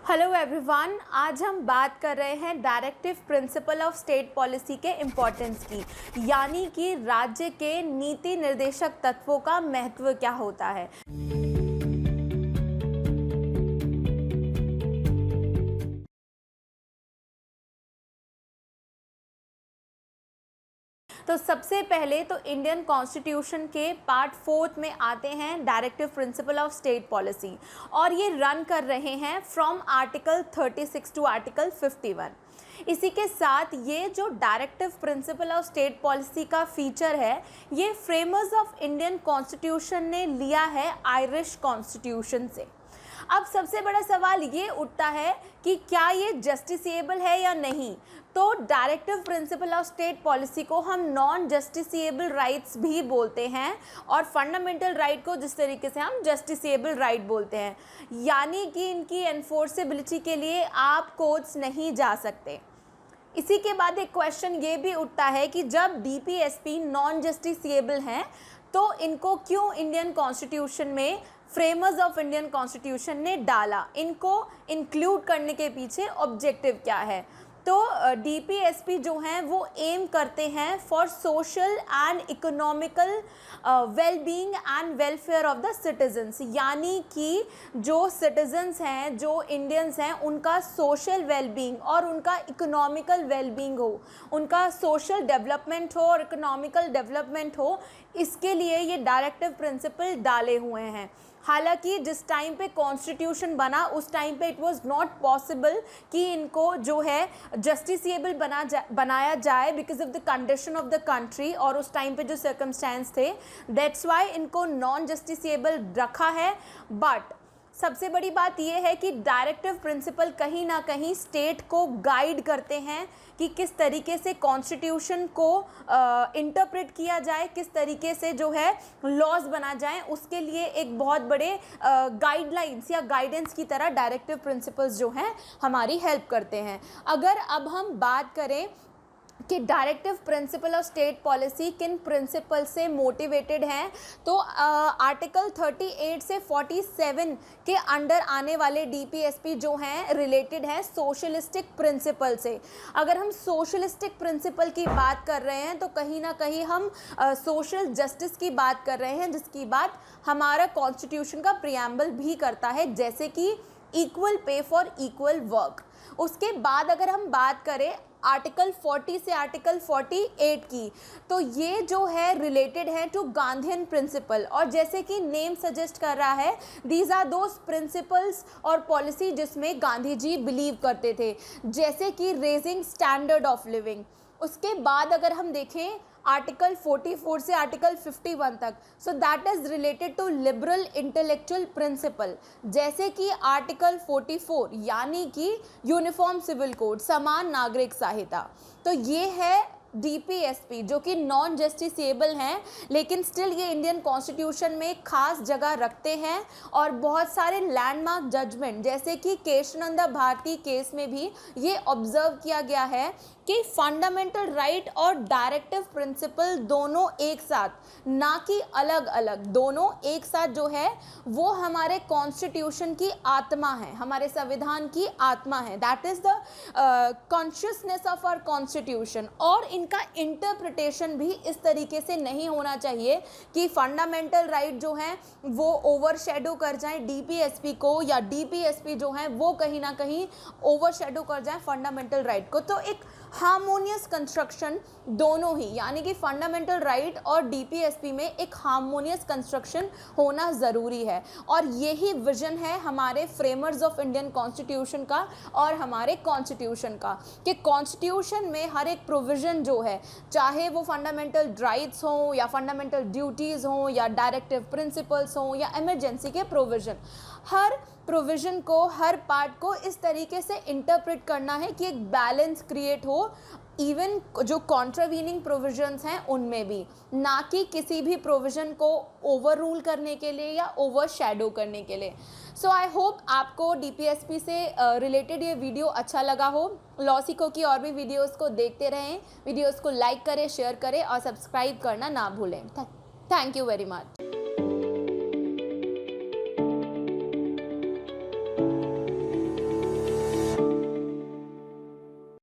Hello everyone, आज हम बात कर रहे हैं directive principle of state policy के इम्पोर्टेंस की, यानी कि राज्य के नीति निर्देशक तत्वों का महत्व क्या होता है। तो सबसे पहले तो इंडियन कॉन्स्टिट्यूशन के पार्ट 4 में आते हैं directive principle of state policy, और ये रन कर रहे हैं फ्रॉम आर्टिकल 36 टू आर्टिकल 51। इसी के साथ ये जो directive principle of state policy का फीचर है, ये फ्रेमर्स ऑफ इंडियन कॉन्स्टिट्यूशन ने लिया है आयरिश कॉन्स्टिट्यूशन से। अब सबसे बड़ा सवाल ये उठता है कि क्या ये जस्टिसेबल है या नहीं। तो directive principle of state policy को हम नॉन जस्टिसेबल राइट्स भी बोलते हैं, और फंडामेंटल राइट को जिस तरीके से हम जस्टिसेबल राइट बोलते हैं, यानी कि इनकी एनफोर्सेबिलिटी के लिए आप कोर्ट्स नहीं जा सकते। इसी के बाद एक क्वेश्चन ये भी उठता है कि जब डीपीएसपी नॉन जस्टिसेबल हैं तो इनको क्यों इंडियन कॉन्स्टिट्यूशन में फ्रेमर्स ऑफ इंडियन कॉन्स्टिट्यूशन ने डाला, इनको इंक्लूड करने के पीछे ऑब्जेक्टिव क्या है। तो डीपीएसपी जो हैं वो एम करते हैं for social and economical well being and welfare of the citizens, यानी कि जो सिटीजन्स हैं, जो इंडियंस हैं, उनका सोशल वेल बीइंग और उनका इकोनॉमिकल वेल बीइंग हो, उनका सोशल डेवलपमेंट हो और इकोनॉमिकल डेवलपमेंट हो, इसके लिए ये डायरेक्टिव प्रिंसिपल डाले हुए हैं। हालांकि जिस टाइम पे कॉन्स्टिट्यूशन बना उस टाइम पे इट वाज नॉट पॉसिबल कि इनको जो है जस्टिसेबल बनाया जाए because of the condition of the country, और उस टाइम पे जो सर्कमस्टेंस थे, दैट्स वाई इनको नॉन जस्टिसेबल रखा है। बट सबसे बड़ी बात यह है कि डायरेक्टिव प्रिंसिपल कहीं ना कहीं स्टेट को गाइड करते हैं कि किस तरीके से कॉन्स्टिट्यूशन को इंटरप्रेट किया जाए, किस तरीके से जो है लॉज बना जाए, उसके लिए एक बहुत बड़े गाइडलाइंस या गाइडेंस की तरह डायरेक्टिव प्रिंसिपल्स जो हैं हमारी हेल्प करते हैं। अगर अब हम बात करें कि directive principle of state policy किन प्रिंसिपल से मोटिवेटेड हैं, तो आर्टिकल 38 से 47 के अंडर आने वाले डीपीएसपी जो हैं रिलेटेड हैं सोशलिस्टिक प्रिंसिपल से। अगर हम सोशलिस्टिक प्रिंसिपल की बात कर रहे हैं तो कहीं ना कहीं हम सोशल जस्टिस की बात कर रहे हैं, जिसकी बात हमारा कॉन्स्टिट्यूशन का प्रियम्बल भी करता है, जैसे कि equal pay for equal work. उसके बाद अगर हम बात करें आर्टिकल 40 से आर्टिकल 48 की, तो ये जो है रिलेटेड है टू गांधीयन प्रिंसिपल, और जैसे कि नेम सजेस्ट कर रहा है, दीज आर दोज प्रिंसिपल्स और पॉलिसी जिसमें गांधी जी बिलीव करते थे, जैसे कि रेजिंग स्टैंडर्ड ऑफ लिविंग। उसके बाद अगर हम देखें आर्टिकल 44 से आर्टिकल 51 तक, so that is related to liberal intellectual principle, जैसे कि आर्टिकल 44 यानी कि यूनिफॉर्म सिविल कोड, समान नागरिक संहिता। तो ये है डीपीएसपी जो कि नॉन जस्टिसेबल हैं, लेकिन स्टिल ये इंडियन कॉन्स्टिट्यूशन में एक खास जगह रखते हैं, और बहुत सारे लैंडमार्क जजमेंट जैसे कि केशवानंद भारती केस में भी ये ऑब्जर्व किया गया है कि फंडामेंटल राइट और डायरेक्टिव प्रिंसिपल दोनों एक साथ, ना कि अलग अलग, दोनों एक साथ जो है वो हमारे कॉन्स्टिट्यूशन की आत्मा है, हमारे संविधान की आत्मा है। That is the consciousness of our constitution. और इनका इंटरप्रिटेशन भी इस तरीके से नहीं होना चाहिए कि फंडामेंटल राइट जो हैं वो ओवरशैडो कर जाएं डीपीएसपी को, या डीपीएसपी जो हैं वो कहीं ना कहीं ओवरशैडो कर जाएं फंडामेंटल राइट को। तो एक हार्मोनियस कंस्ट्रक्शन दोनों ही, यानी कि फंडामेंटल राइट और डीपीएसपी में एक हार्मोनियस कंस्ट्रक्शन होना ज़रूरी है, और यही विजन है हमारे फ्रेमर्स ऑफ इंडियन कॉन्स्टिट्यूशन का और हमारे कॉन्स्टिट्यूशन का, कि कॉन्स्टिट्यूशन में हर एक प्रोविज़न जो है, चाहे वो फंडामेंटल राइट्स हों या फंडामेंटल ड्यूटीज़ हों या डायरेक्टिव प्रिंसिपल्स हों या इमरजेंसी के प्रोविज़न, हर प्रोविज़न को, हर पार्ट को इस तरीके से इंटरप्रेट करना है कि एक बैलेंस क्रिएट हो, इवन जो कॉन्ट्रावीनिंग प्रोविजंस हैं उनमें भी, ना कि किसी भी प्रोविज़न को ओवर रूल करने के लिए या ओवर शैडो करने के लिए। सो आई होप आपको डीपीएसपी से रिलेटेड ये वीडियो अच्छा लगा हो। लॉसिको की और भी वीडियोस को देखते रहें, वीडियोस को लाइक करें, शेयर करें और सब्सक्राइब करना ना भूलें। Thank you very much.